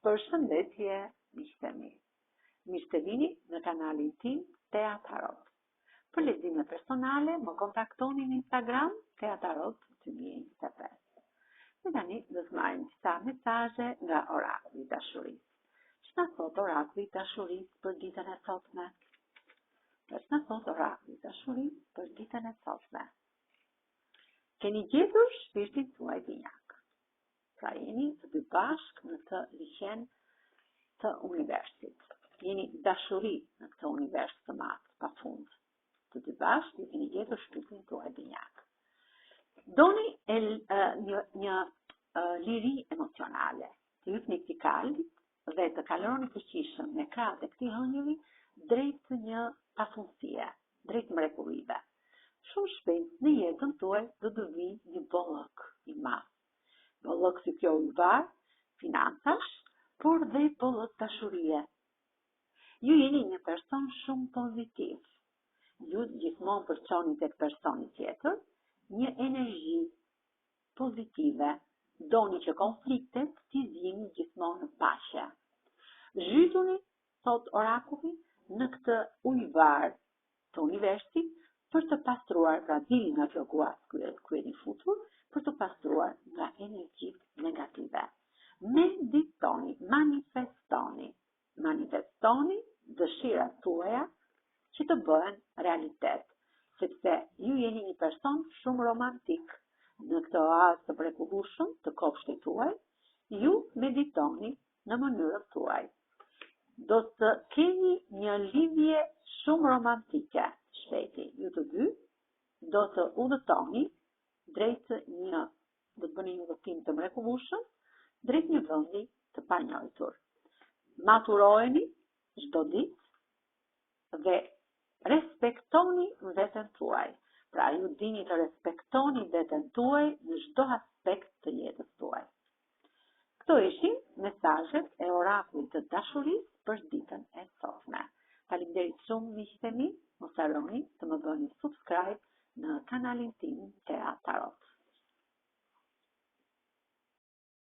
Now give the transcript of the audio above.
Përshëndetje, miqtë mi. Mirë se vini në kanalin tim Tea Tarot. Për lexime personale, më kontaktoni në Instagram Tea Tarot 2025. Dhe tani do të marrim disa mesazhe nga orakulli i dashurisë. Ç'na thot orakulli i dashurisë për ditën e sotme? Ç'na thot orakulli i dashurisë për ditën e sotme? Keni gjetur shpirtin tuaj binjak. Pra jeni të dy bashk në të liqen të universit. Jeni dashuri në këtë univers të madh, pa fund. Të dy bashk ju keni gjetur shpirtin tuaj binjak. Doni një liri emocionale, të jepni këtij kalbit dhe të kaloni fuqishëm me krahët e këtij hënjëri drejt një pafundësie, drejt mrekullive. Shumë shpejt në jetën tuaj do të vijë një bollok i madh. Bollok si kjo i var, financash, por dhe bollok dashurie. Ju jeni një person shumë pozitiv. Ju gjithmonë përçoni tek personi tjetër një energji pozitive. Doni që konfliktet t'i zgjini gjithmonë në paqe. Zhytuni, thot orakulli, në këtë ujvar të universit për të pastruar, pra dini nga kjo guas ku jeni futur, për të pastruar nga energjitë negative. Meditoni, manifestoni dëshirat tuaja që të bëhen realitet, sepse ju jeni një person shumë romantik. Në këtë oazë të mrekullueshëm të kopshtit tuaj, ju meditoni në mënyrën tuaj. Do të keni një lidhje shumë romantike shpejti. Ju të dy do të udhëtoni drejt do të bëni një udhëtim të mrekullueshëm drejt një vendi të panjohur. Maturoheni çdo ditë dhe respektoni veten tuaj. Pra ju dini të respektoni veten tuaj në çdo aspekt të jetës tuaj. Këto ishin mesazhet e orakullit të dashurisë për ditën e sotme. Faleminderit shumë miqtë mi, mos harroni të më bëni subscribe në kanalin tim Tea Tarot.